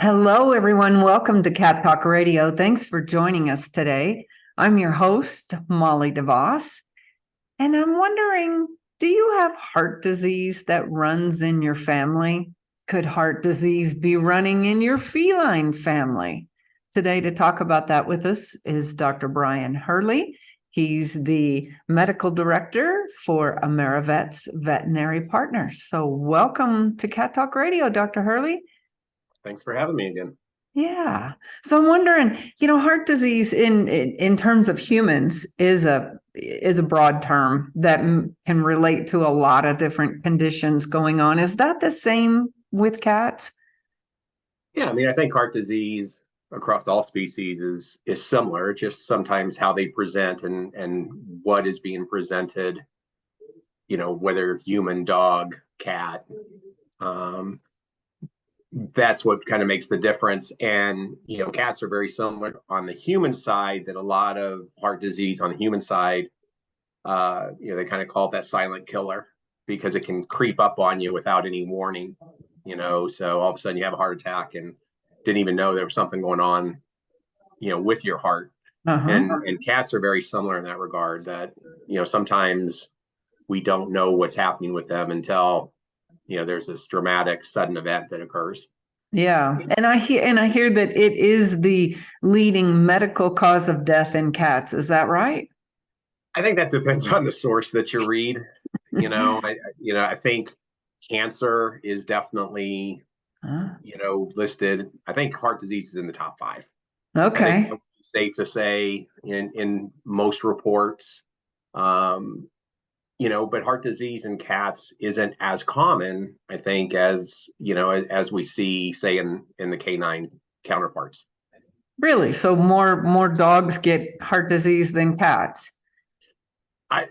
Hello, everyone. Welcome to Cat Talk Radio. Thanks for joining us today. I'm your host, Molly DeVos, and I'm wondering, do you have heart disease that runs in your family? Could heart disease be running in your feline family? Today, to talk about that with us is Dr. Brian Hurley. He's the medical director for AmeriVet's Veterinary Partners. So welcome to Cat Talk Radio, Dr. Hurley. Thanks for having me again. Yeah. So I'm wondering, heart disease in terms of humans is a broad term that can relate to a lot of different conditions going on. Is that the same with cats? Yeah, I think heart disease across all species is similar, just sometimes how they present and what is being presented, whether human, dog, cat. That's what kind of makes the difference. And, cats are very similar on the human side, that a lot of heart disease on the human side, they kind of call it that silent killer because it can creep up on you without any warning, so all of a sudden you have a heart attack and didn't even know there was something going on, with your heart. And cats are very similar in that regard, that, sometimes we don't know what's happening with them until there's this dramatic sudden event that occurs. Yeah. And I hear that it is the leading medical cause of death in cats. Is that right? I think that depends on the source that you read. I think cancer is definitely, listed. I think heart disease is in the top 5. Okay. I think it's safe to say in most reports. But heart disease in cats isn't as common, I think, as we see, say, in the canine counterparts. Really? So more dogs get heart disease than cats? I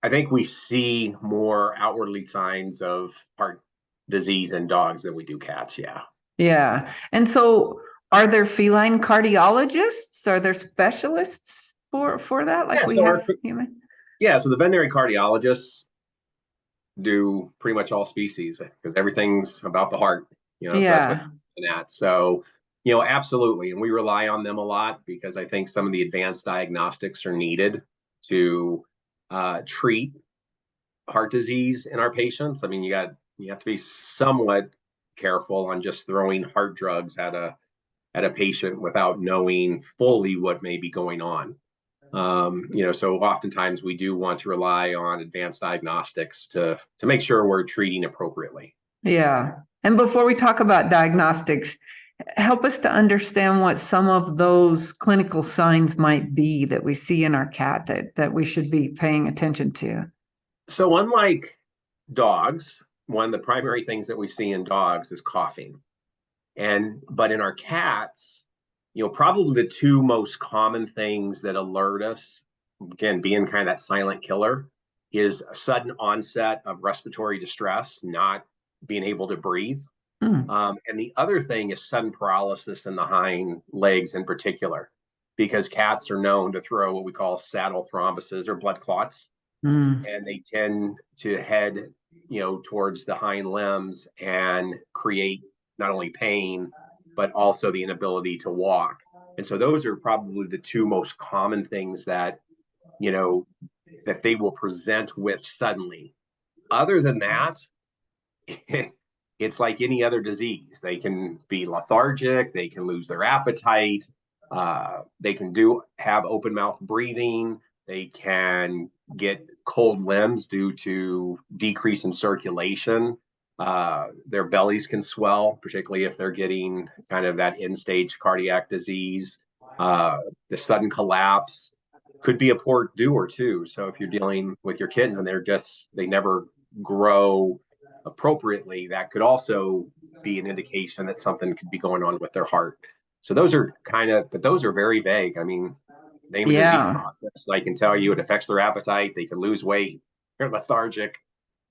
think we see more outwardly signs of heart disease in dogs than we do cats. Yeah. Yeah. And so are there feline cardiologists? Are there specialists for that? Like we have human? Yeah. So the veterinary cardiologists do pretty much all species because everything's about the heart, so that's what at. So, absolutely. And we rely on them a lot because I think some of the advanced diagnostics are needed to treat heart disease in our patients. You have to be somewhat careful on just throwing heart drugs at a patient without knowing fully what may be going on. So oftentimes we do want to rely on advanced diagnostics to make sure we're treating appropriately. Yeah. And before we talk about diagnostics, help us to understand what some of those clinical signs might be that we see in our cat that we should be paying attention to. So unlike dogs, one of the primary things that we see in dogs is coughing. But in our cats, probably the 2 most common things that alert us, again, being kind of that silent killer, is a sudden onset of respiratory distress, not being able to breathe. And the other thing is sudden paralysis in the hind legs in particular, because cats are known to throw what we call saddle thrombosis or blood clots. And they tend to head, towards the hind limbs and create not only pain, but also the inability to walk. And so those are probably the 2 most common things that, that they will present with suddenly. Other than that, it's like any other disease. They can be lethargic, they can lose their appetite, they can have open mouth breathing, they can get cold limbs due to decrease in circulation. Their bellies can swell, particularly if they're getting kind of that end stage cardiac disease. The sudden collapse could be a poor doer too. So if you're dealing with your kittens and they never grow appropriately, that could also be an indication that something could be going on with their heart. So those are but those are very vague. Name a disease process. I can tell you it affects their appetite. They can lose weight. They're lethargic,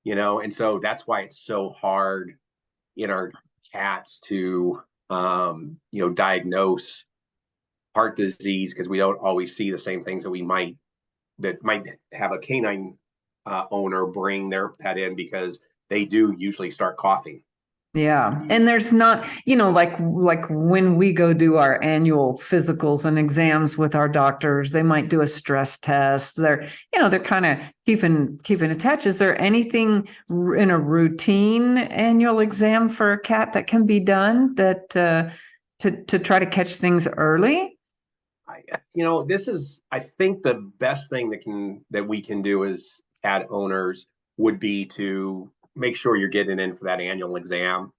and so that's why it's so hard in our cats to, diagnose heart disease, because we don't always see the same things that might have a canine owner bring their pet in, because they do usually start coughing. Yeah. And there's not, like when we go do our annual physicals and exams with our doctors, they might do a stress test. They're kind of keeping attached. Is there anything in a routine annual exam for a cat that can be done that to try to catch things early? This is, I think, the best thing that we can do as cat owners would be to make sure you're getting in for that annual exam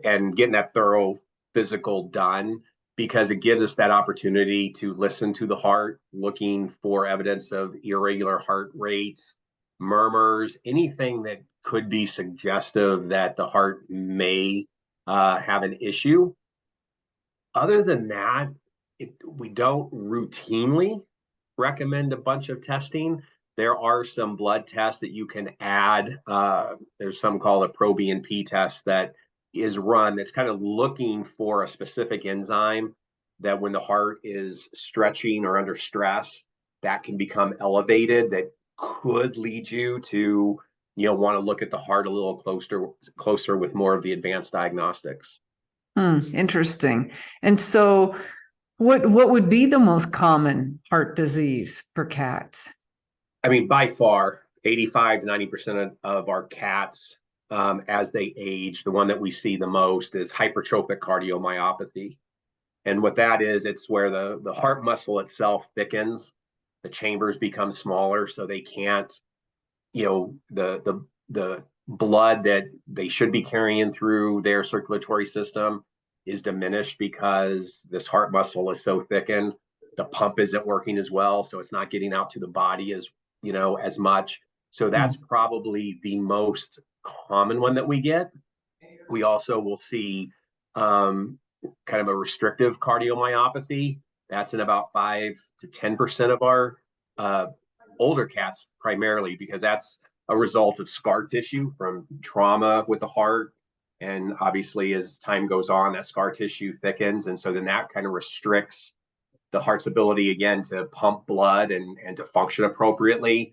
and getting that thorough physical done, because it gives us that opportunity to listen to the heart, looking for evidence of irregular heart rates, murmurs, anything that could be suggestive that the heart may have an issue. Other than that, we don't routinely recommend a bunch of testing. There are some blood tests that you can add. There's some called a pro-BNP test that is run that's kind of looking for a specific enzyme that when the heart is stretching or under stress, that can become elevated. That could lead you to want to look at the heart a little closer with more of the advanced diagnostics. Interesting. And so what would be the most common heart disease for cats? I mean, by far, 85 to 90% of our cats, as they age, the one that we see the most is hypertrophic cardiomyopathy. And what that is, it's where the heart muscle itself thickens, the chambers become smaller, so they can't, the blood that they should be carrying through their circulatory system is diminished because this heart muscle is so thickened. The pump isn't working as well, so it's not getting out to the body as much. So that's probably the most common one that we get. We also will see kind of a restrictive cardiomyopathy. That's in about 5 to 10% of our older cats, primarily because that's a result of scar tissue from trauma with the heart. And obviously, as time goes on, that scar tissue thickens. And so then that kind of restricts the heart's ability again to pump blood and to function appropriately.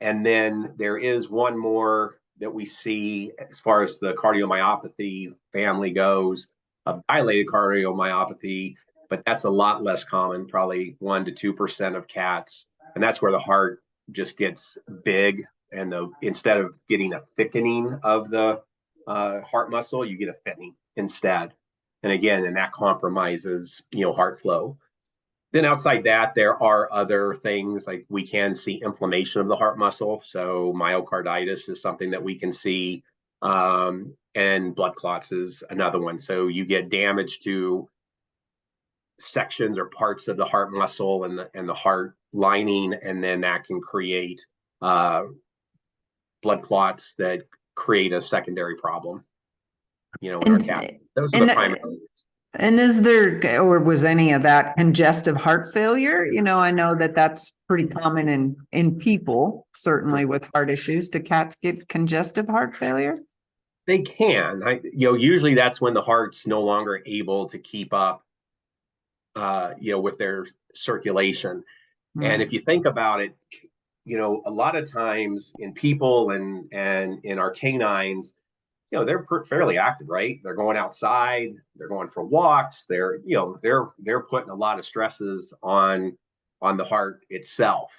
And then there is one more that we see as far as the cardiomyopathy family goes, of dilated cardiomyopathy, but that's a lot less common, probably 1 to 2% of cats. And that's where the heart just gets big. And instead of getting a thickening of the heart muscle, you get a thinning instead. And again, and that compromises, heart flow. Then outside that, there are other things like we can see inflammation of the heart muscle. So myocarditis is something that we can see, and blood clots is another one. So you get damage to sections or parts of the heart muscle and the heart lining, and then that can create blood clots that create a secondary problem. In our cat. Those are the primary ones. And is there, or was any of that congestive heart failure? I know that that's pretty common in people, certainly with heart issues. Do cats get congestive heart failure? They can. Usually that's when the heart's no longer able to keep up, with their circulation. And if you think about it, a lot of times in people and in our canines, they're fairly active, right? They're going outside, they're going for walks, they're putting a lot of stresses on the heart itself.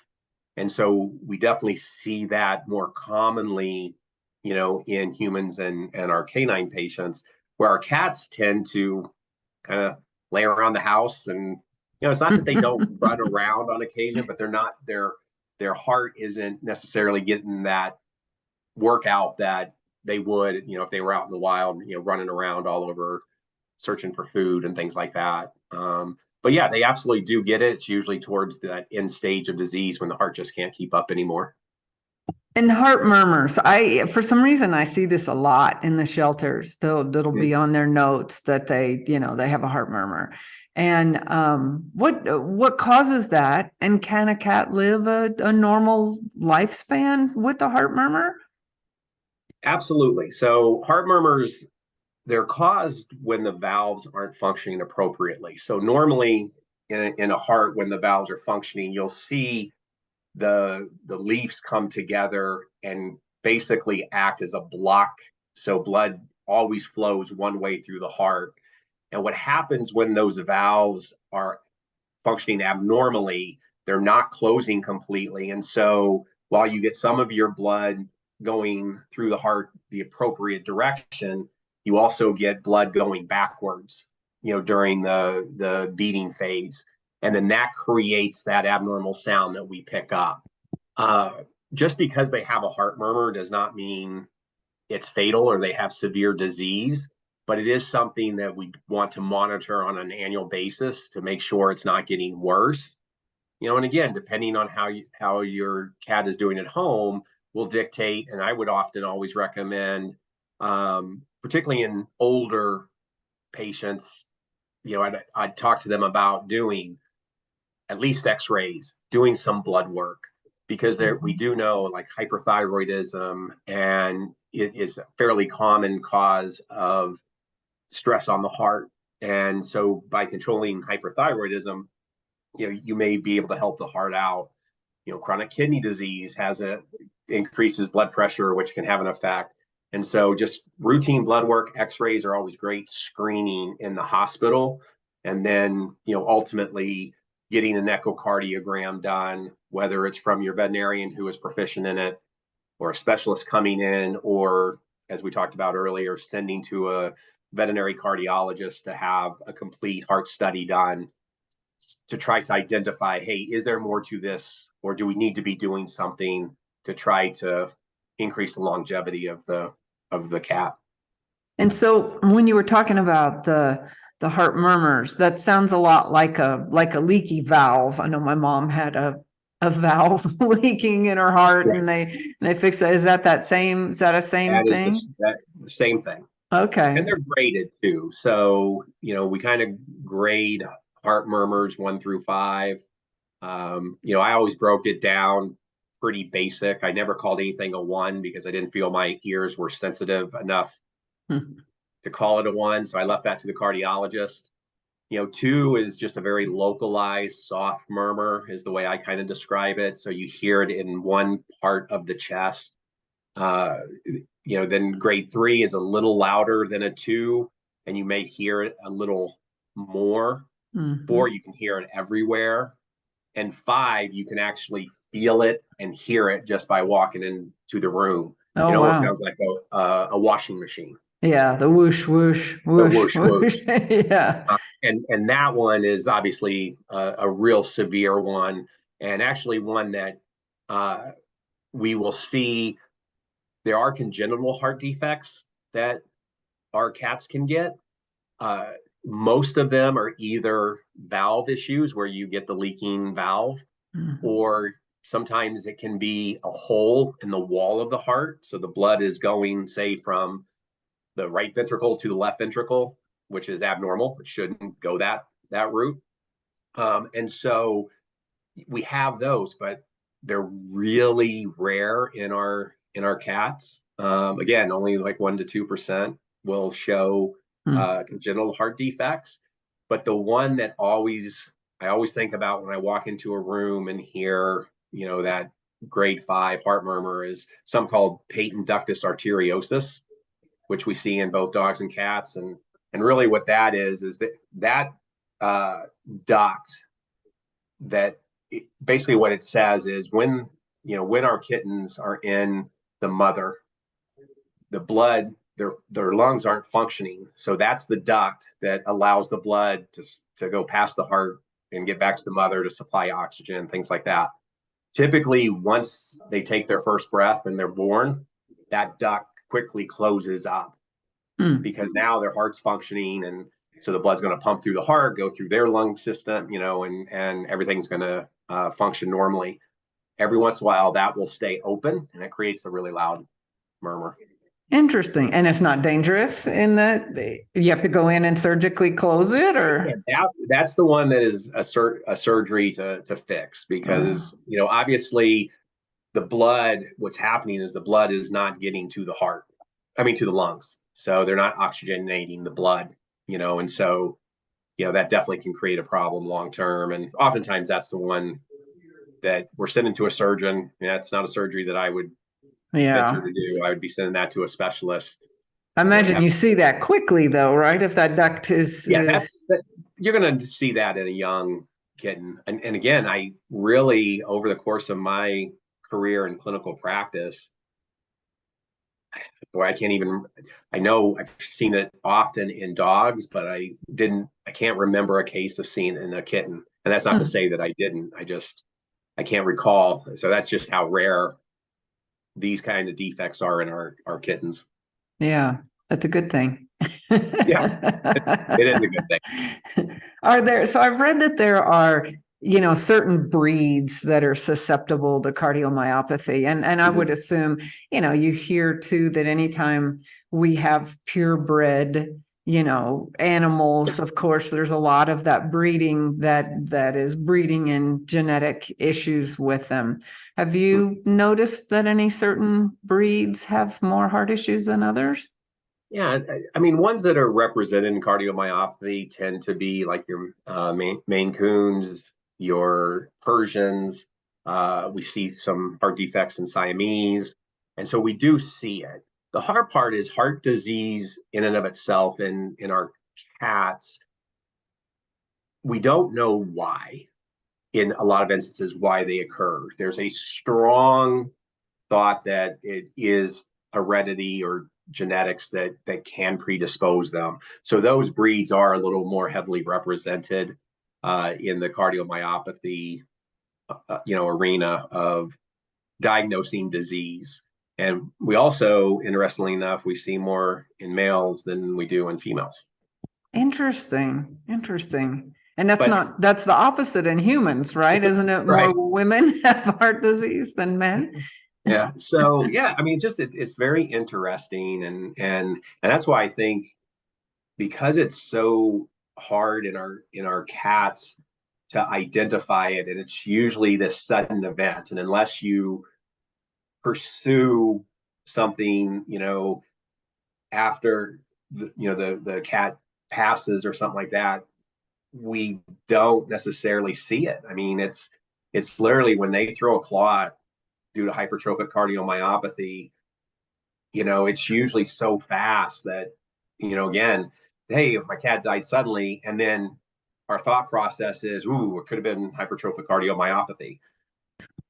And so we definitely see that more commonly, in humans and our canine patients, where our cats tend to kind of lay around the house. And it's not that they don't run around on occasion, but their heart isn't necessarily getting that workout that they would, if they were out in the wild, running around all over searching for food and things like that. But yeah, they absolutely do get it. It's usually towards that end stage of disease when the heart just can't keep up anymore. And heart murmurs. For some reason, I see this a lot in the shelters. That'll be on their notes that they have a heart murmur. And what causes that? And can a cat live a normal lifespan with a heart murmur? Absolutely. So heart murmurs, they're caused when the valves aren't functioning appropriately. So normally in a heart, when the valves are functioning, you'll see the leaves come together and basically act as a block, so blood always flows one way through the heart. And what happens when those valves are functioning abnormally, they're not closing completely. And so while you get some of your blood going through the heart the appropriate direction, you also get blood going backwards, during the beating phase. And then that creates that abnormal sound that we pick up. Just because they have a heart murmur does not mean it's fatal or they have severe disease, but it is something that we want to monitor on an annual basis to make sure it's not getting worse. And again, depending on how your cat is doing at home will dictate. And I would often always recommend, particularly in older patients, I'd talk to them about doing at least X-rays, doing some blood work, because we do know like hyperthyroidism, and it is a fairly common cause of stress on the heart. And so by controlling hyperthyroidism, you may be able to help the heart out. Chronic kidney disease increases blood pressure, which can have an effect. And so just routine blood work, X-rays are always great screening in the hospital. And then, ultimately getting an echocardiogram done, whether it's from your veterinarian who is proficient in it, or a specialist coming in, or as we talked about earlier, sending to a veterinary cardiologist to have a complete heart study done to try to identify, hey, is there more to this, or do we need to be doing something to try to increase the longevity of the cat? And so when you were talking about the heart murmurs, that sounds a lot like a leaky valve. I know my mom had a valve leaking in her heart, right, and they fixed it. Is that a same thing? Is the same thing. Okay. And they're graded too. So, we kind of grade heart murmurs 1 through 5. I always broke it down pretty basic. I never called anything a 1 because I didn't feel my ears were sensitive enough to call it a 1. So I left that to the cardiologist. 2 is just a very localized soft murmur is the way I kind of describe it. So you hear it in one part of the chest. Then grade 3 is a little louder than a 2, and you may hear it a little more. 4, you can hear it everywhere. And 5, you can actually feel it and hear it just by walking into the room. Oh, it almost wow. sounds like a washing machine. Yeah, the whoosh, whoosh, whoosh, whoosh, whoosh. Yeah. And that one is obviously a real severe one, and actually one that we will see. There are congenital heart defects that our cats can get. Most of them are either valve issues where you get the leaking valve, or sometimes it can be a hole in the wall of the heart. So the blood is going, say, from the right ventricle to the left ventricle, which is abnormal. It shouldn't go that route. And so we have those, but they're really rare in our cats. Again, only like 1 to 2% will show congenital heart defects. But the one that I always think about when I walk into a room and hear, that grade 5 heart murmur is something called patent ductus arteriosus, which we see in both dogs and cats. And really what that is that duct, that basically what it says is when our kittens are in the mother, the blood, their lungs aren't functioning. So that's the duct that allows the blood to go past the heart and get back to the mother to supply oxygen, things like that. Typically, once they take their first breath and they're born, that duct quickly closes up because now their heart's functioning, and so the blood's going to pump through the heart, go through their lung system, and everything's going to function normally. Every once in a while, that will stay open, and it creates a really loud murmur. Interesting. And it's not dangerous in that you have to go in and surgically close it, or? Yeah, that's the one that is a surgery to fix, because, obviously the blood, what's happening is the blood is not getting to the heart, to the lungs. So they're not oxygenating the blood, and so, that definitely can create a problem long-term. And oftentimes that's the one that we're sending to a surgeon. That's not a surgery that I would venture to do. I would be sending that to a specialist I Oh imagine yeah, you see that quickly though, right? If that duct yeah. is You're going to see that in a young kitten. And again, I really over the course of my career in clinical practice, where I can't even, I know I've seen it often in dogs, but I can't remember a case of seeing it in a kitten. And that's not to Hmm. say that I didn't. I can't recall. So that's just how rare these kind of defects are in our kittens. Yeah, that's a good thing. Yeah, it is a good thing. Are there, so I've read that there are, certain breeds that are susceptible to cardiomyopathy. And I Mhm. would assume, you hear too that anytime we have purebred, animals, of course, there's a lot of that breeding that is breeding in genetic issues with them. Have you noticed that any certain breeds have more heart issues than others? Yeah, I mean, ones that are represented in cardiomyopathy tend to be like your Maine Coons, your Persians. We see some heart defects in Siamese, and so we do see it. The hard part is heart disease in and of itself. In our cats, we don't know why. In a lot of instances, why they occur. There's a strong thought that it is heredity or genetics that can predispose them. So those breeds are a little more heavily represented in the cardiomyopathy, arena of diagnosing disease. And we also, interestingly enough, we see more in males than we do in females. Interesting. Interesting. And But that's the opposite in humans, right? Isn't it more right, women have heart disease than men? yeah. So yeah, I mean, it's very interesting, and that's why I think because it's so hard in our cats to identify it, and it's usually this sudden event, and unless you pursue something, after the cat passes or something like that, we don't necessarily see it. I mean, it's literally when they throw a clot due to hypertrophic cardiomyopathy, it's usually so fast that, again, hey, if my cat died suddenly, and then our thought process is, ooh, it could have been hypertrophic cardiomyopathy.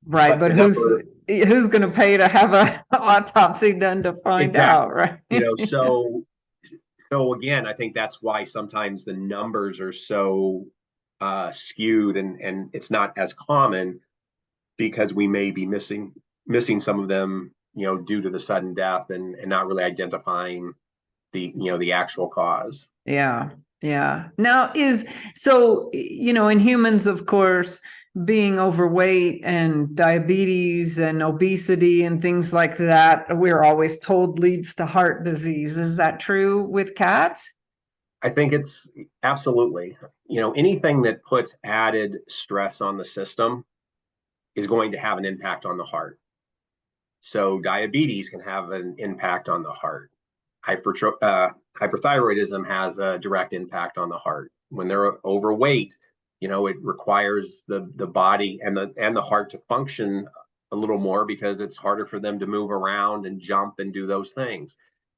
Right, But but the who's number, who's going to pay to have a autopsy done to find out, exactly, right? so again, I think that's why sometimes the numbers are so skewed, and it's not as common because we may be missing some of them, due to the sudden death and not really identifying the actual cause. Yeah, yeah. Now is so, in humans, of course, being overweight and diabetes and obesity and things like that, we're always told leads to heart disease. Is that true with cats? I think it's absolutely, anything that puts added stress on the system is going to have an impact on the heart. So diabetes can have an impact on the heart. Hyperthyroidism has a direct impact on the heart. When they're overweight, it requires the body and the heart to function a little more because it's harder for them to move around and jump and do those things.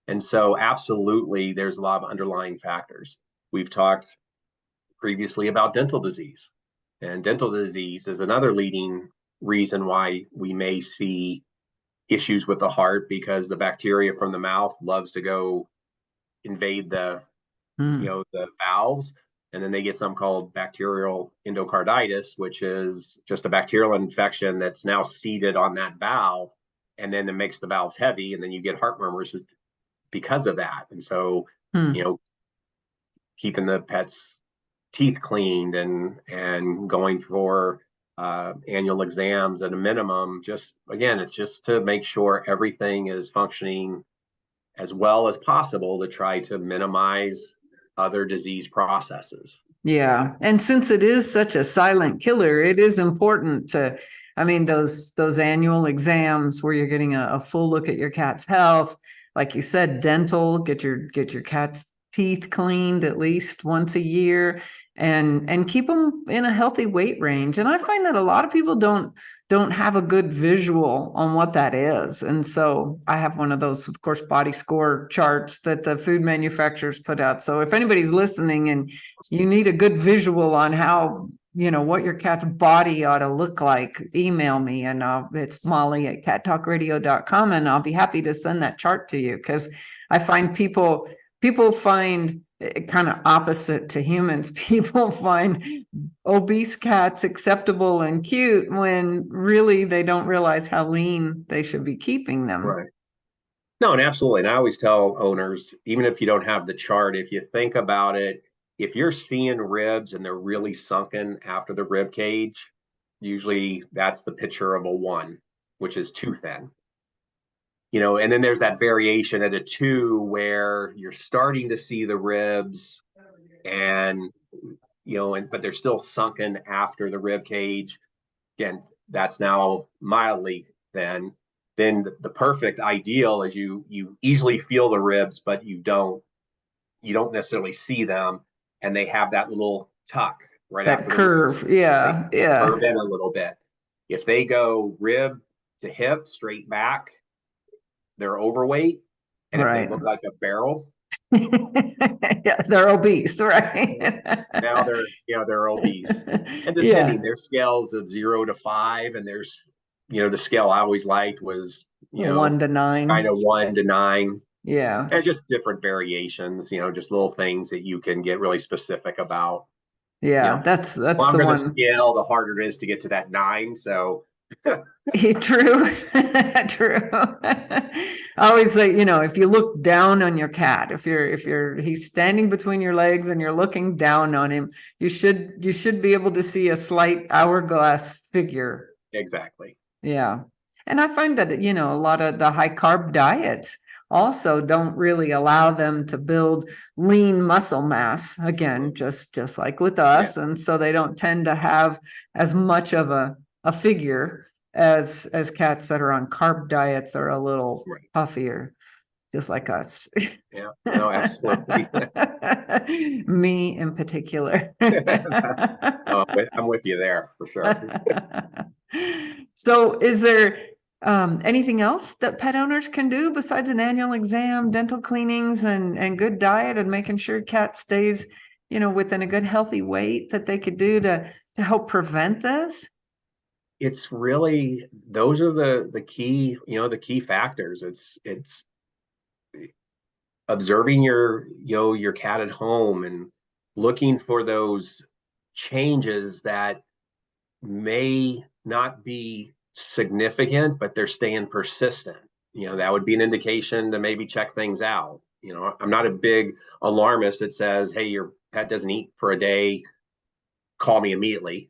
And so, absolutely, there's a lot of underlying factors. We've talked previously about dental disease, and dental disease is another leading reason why we may see issues with the heart because the bacteria from the mouth loves to go invade Hmm. the valves, and then they get something called bacterial endocarditis, which is just a bacterial infection that's now seated on that valve, and then it makes the valves heavy, and then you get heart murmurs because of that. And so, you Hmm. know keeping the pets teeth cleaned and going for annual exams at a minimum, just again, it's just to make sure everything is functioning as well as possible to try to minimize other disease processes. Yeah. And since it is such a silent killer, it is important to, I mean, those annual exams where you're getting a full look at your cat's health. Like you said, dental, get your cat's teeth cleaned at least once a year and keep them in a healthy weight range. And I find that a lot of people don't don't have a good visual on what that is. And so I have one of those, of course, body score charts that the food manufacturers put out. So if anybody's listening and you need a good visual on how, what your cat's body ought to look like, email me, and it's Molly@cattalkradio.com, and I'll be happy to send that chart to you, because I find people find kind of opposite to humans. People find obese cats acceptable and cute when really they don't realize how lean they should be keeping them. Right. No, and absolutely. And I always tell owners, even if you don't have the chart, if you think about it, if you're seeing ribs and they're really sunken after the rib cage, usually that's the picture of a 1, which is too thin. And then there's that variation at a 2 where you're starting to see the ribs and but they're still sunken after the rib cage. Again, that's now mildly thin. Then the perfect ideal is you easily feel the ribs, but you don't necessarily see them, and they have that little tuck right That after the ribs. curve. Yeah. They Yeah. curve in a little bit. If they go rib to hip straight back, they're overweight. And if they Right. look like a barrel, Yeah, they're obese, right? now they're obese. And Yeah. depending, there's scales of 0 to 5, and there's the scale I always liked was 1 to 9. kind of 1 to 9. Yeah. And just different variations, just little things that you can get really specific about. Yeah, that's the Longer the one. scale, the harder it is to get to that 9. So True. True. I always say, if you look down on your cat, if he's standing between your legs and you're looking down on him, you should be able to see a slight hourglass figure. exactly. Yeah. And I find that, a lot of the high carb diets also don't really allow them to build lean muscle mass, again, just like with us. Yeah. And so they don't tend to have as much of a figure as cats that are on carb diets are a little puffier, just like us. Yeah, no, absolutely. Me in particular. No, I'm with you there for sure. So is there anything else that pet owners can do besides an annual exam, dental cleanings, and good diet, and making sure cat stays, within a good healthy weight, that they could do to help prevent this? It's really, those are the key, the key factors. It's observing your cat at home and looking for those changes that may not be significant, but they're staying persistent. That would be an indication to maybe check things out. I'm not a big alarmist that says, hey, your pet doesn't eat for a day, call me immediately.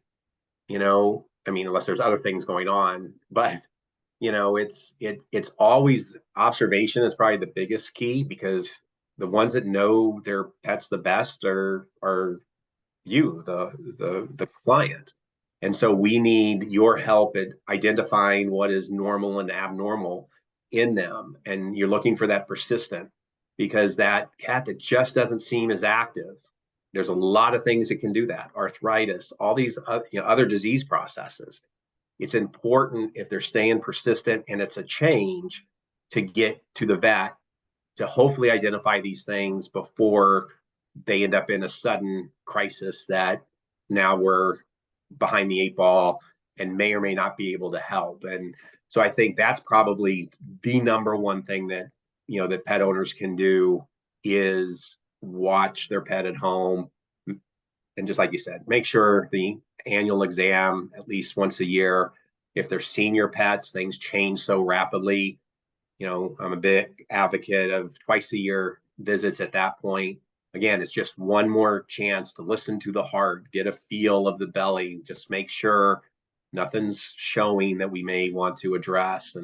Unless there's other things going on. But it's always, observation is probably the biggest key, because the ones that know their pets the best are you, the client. And so we need your help at identifying what is normal and abnormal in them. And you're looking for that persistent, because that cat that just doesn't seem as active, there's a lot of things that can do that. Arthritis, all these other disease processes. It's important, if they're staying persistent and it's a change, to get to the vet to hopefully identify these things before they end up in a sudden crisis that now we're behind the 8 ball and may or may not be able to help. And so I think that's probably the number one thing that that pet owners can do, is watch their pet at home. And just like you said, make sure the annual exam at least once a year. If they're senior pets, things change so rapidly. I'm a big advocate of twice a year visits at that point. Again, it's just one more chance to listen to the heart, get a feel of the belly, just make sure nothing's showing that we may want to address.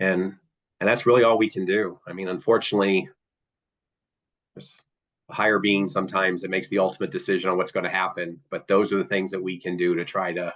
And that's really all we can do. Unfortunately, there's a higher being sometimes that makes the ultimate decision on what's going to happen. But those are the things that we can do to try to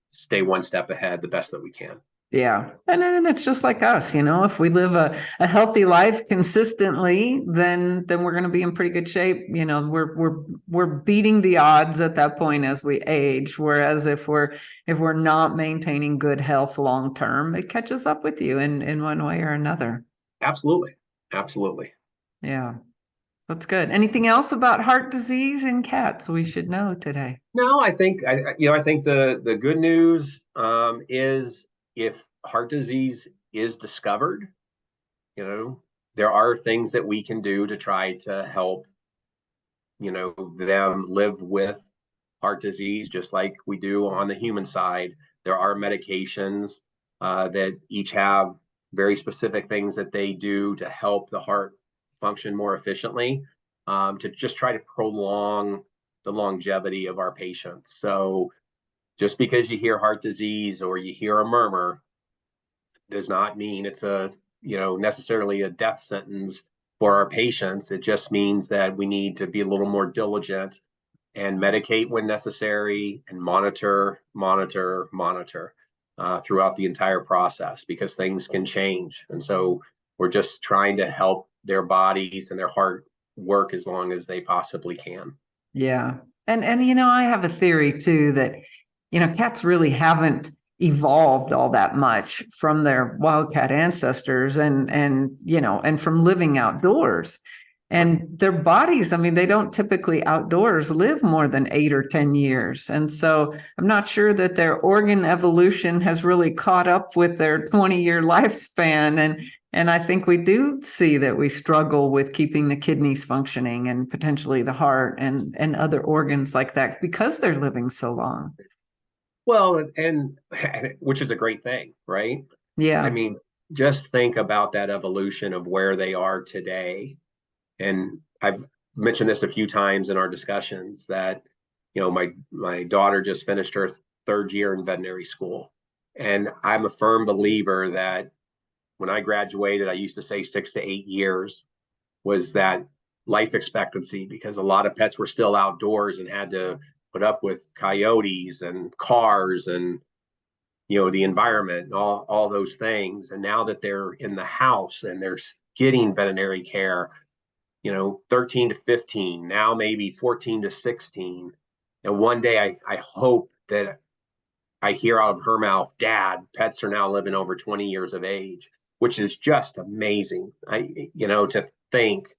stay one step ahead the best that we can. Yeah. And then it's just like us, if we live a healthy life consistently, then we're going to be in pretty good shape. We're beating the odds at that point as we age. Whereas if we're not maintaining good health long term, it catches up with you in one way or another. Absolutely. Absolutely. Yeah. That's good. Anything else about heart disease in cats we should know today? No, I think the good news is if heart disease is discovered, there are things that we can do to try to help, them live with heart disease, just like we do on the human side. There are medications that each have very specific things that they do to help the heart function more efficiently, to just try to prolong the longevity of our patients. So just because you hear heart disease or you hear a murmur does not mean it's necessarily a death sentence for our patients. It just means that we need to be a little more diligent and medicate when necessary and monitor throughout the entire process, because things can change. And so we're just trying to help their bodies and their heart work as long as they possibly can. Yeah. And I have a theory too that cats really haven't evolved all that much from their wildcat ancestors and from living outdoors. And their bodies, I mean, they don't typically outdoors live more than 8 or 10 years. And so I'm not sure that their organ evolution has really caught up with their 20-year lifespan. And I think we do see that we struggle with keeping the kidneys functioning and potentially the heart and other organs like that because they're living so long. Well, and which is a great thing, right? I Yeah. mean, just think about that evolution of where they are today. And I've mentioned this a few times in our discussions that, my daughter just finished her third year in veterinary school. And I'm a firm believer that when I graduated, I used to say 6 to 8 years was that life expectancy, because a lot of pets were still outdoors and had to put up with coyotes and cars and the environment and all those things. And now that they're in the house and they're getting veterinary care, 13 to 15, now maybe 14 to 16. And one day I hope that I hear out of her mouth, Dad, pets are now living over 20 years of age, which is just amazing. To think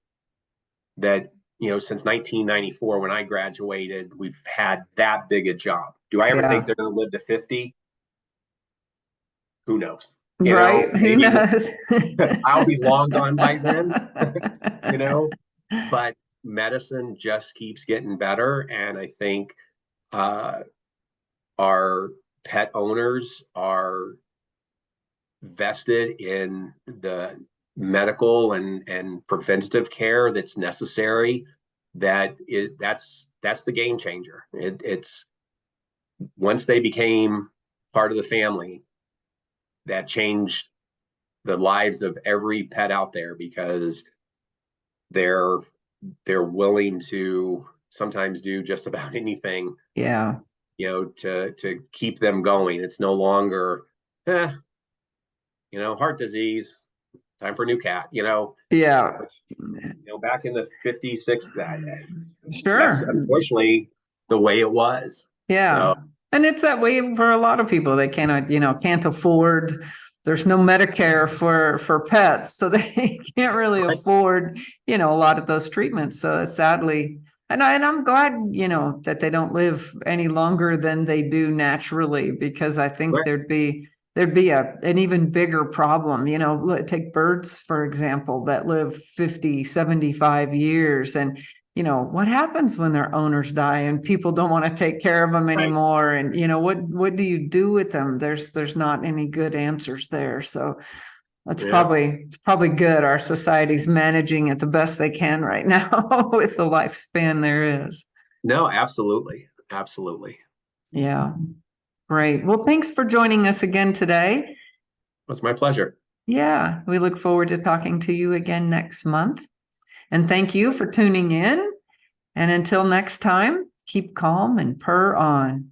that, since 1994, when I graduated, we've had that big a jump. Do I ever think Yeah. they're going to live to 50? Who knows? Right. Who Maybe knows? I'll be long gone by then, you know, but medicine just keeps getting better. And I think uh, our pet owners are vested in the medical and preventative care that's necessary. That's the game changer. It's once they became part of the family, that changed the lives of every pet out there, because they're willing to sometimes do just about anything, Yeah. to keep them going. It's no longer, eh, heart disease, time for a new cat, Yeah. which, back in the 50s, 60s, that's Sure. unfortunately the way it was. Yeah. So, And it's that way for a lot of people. They can't afford, there's no Medicare for pets. So they can't really right, afford, a lot of those treatments. So it's sadly, and I'm glad, that they don't live any longer than they do naturally, because I think right, there'd be an even bigger problem. Take birds, for example, that live 50, 75 years. And what happens when their owners die and people don't want to take care of them right. anymore? And, what do you do with them? There's not any good answers there. So Yeah. it's probably good. Our society's managing it the best they can right now with the lifespan there is. No, absolutely. Absolutely. Yeah. Great. Well, thanks for joining us again today. It's my pleasure. Yeah. We look forward to talking to you again next month. And thank you for tuning in. And until next time, keep calm and purr on.